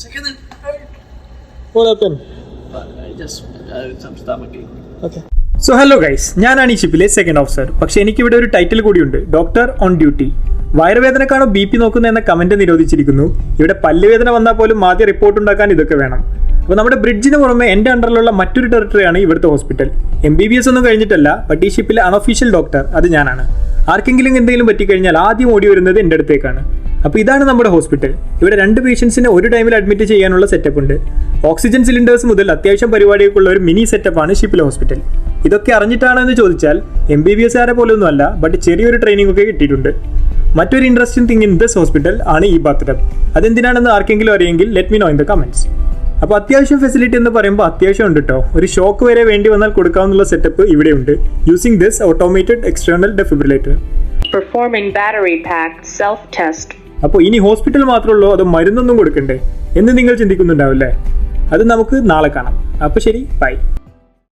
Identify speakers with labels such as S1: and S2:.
S1: Second and
S2: What happened?
S1: I just some stomach ache.
S2: Okay. So hello guys, ഞാനാണ് ഈ ഷിപ്പിലെ second officer. പക്ഷേ എനിക്കിവിടെ ഒരു ടൈറ്റിൽ കൂടിയുണ്ട്, ഡോക്ടർ ഓൺ ഡ്യൂട്ടി. വയറുവേദനക്കാണോ BP നോക്കുന്നത് എന്ന കമന്റ് നിരോധിച്ചിരിക്കുന്നു. ഇവിടെ പല്ലുവേദന വന്നാൽ പോലും ആദ്യം റിപ്പോർട്ട് ഉണ്ടാക്കാൻ ഇതൊക്കെ വേണം. അപ്പോൾ നമ്മുടെ ബ്രിഡ്ജിന് പുറമെ എൻ്റെ അണ്ടറിലുള്ള മറ്റൊരു ടെറിട്ടറിയാണ് ഇവിടുത്തെ ഹോസ്പിറ്റൽ. MBBS ഒന്നും കഴിഞ്ഞിട്ടല്ല, ബട്ട് ഈ ഷിപ്പിലെ അൺഒഫീഷ്യൽ ഡോക്ടർ അത് ഞാനാണ്. ആർക്കെങ്കിലും എന്തെങ്കിലും പറ്റിക്കഴിഞ്ഞാൽ ആദ്യം ഓടി വരുന്നത് എൻ്റെ അടുത്തേക്കാണ്. അപ്പോൾ ഇതാണ് നമ്മുടെ ഹോസ്പിറ്റൽ. ഇവിടെ 2 പേഷ്യൻസിനെ ഒരു ടൈമിൽ അഡ്മിറ്റ് ചെയ്യാനുള്ള സെറ്റപ്പ് ഉണ്ട്. ഓക്സിജൻ സിലിണ്ടേഴ്സ് മുതൽ അത്യാവശ്യം പരിപാടിയൊക്കെയുള്ള ഒരു മിനി സെറ്റപ്പാണ് ഷിപ്പിലെ ഹോസ്പിറ്റൽ. ഇതൊക്കെ അറിഞ്ഞിട്ടാണോ എന്ന് ചോദിച്ചാൽ MBBS പോലെയൊന്നും അല്ല, ബട്ട് ചെറിയൊരു ട്രെയിനിങ് ഒക്കെ കിട്ടിയിട്ടുണ്ട്. മറ്റൊരു interesting thing in this hospital ആണ് ഈ ബാത്ടബ്. അതെന്തിനാണെന്ന് ആർക്കെങ്കിലും അറിയെങ്കിൽ let me know in the comments. അപ്പോൾ അത്യാവശ്യം ഫെസിലിറ്റി എന്ന് പറയുമ്പോൾ അത്യാവശ്യം ഉണ്ട് കേട്ടോ. ഒരു ഷോക്ക് വരെ വേണ്ടി വന്നാൽ കൊടുക്കാവുന്ന സെറ്റപ്പ് ഇവിടെയുണ്ട്, using this automated external defibrillator.
S3: Performing battery pack self-test.
S2: അപ്പോൾ ഇനി ഹോസ്പിറ്റൽ മാത്രമുള്ളൂ, അത് മരുന്നൊന്നും കൊടുക്കണ്ടേ എന്ന് നിങ്ങൾ ചിന്തിക്കുന്നുണ്ടാവില്ലേ? അത് നമുക്ക് നാളെ കാണാം. അപ്പോൾ ശരി, ബൈ.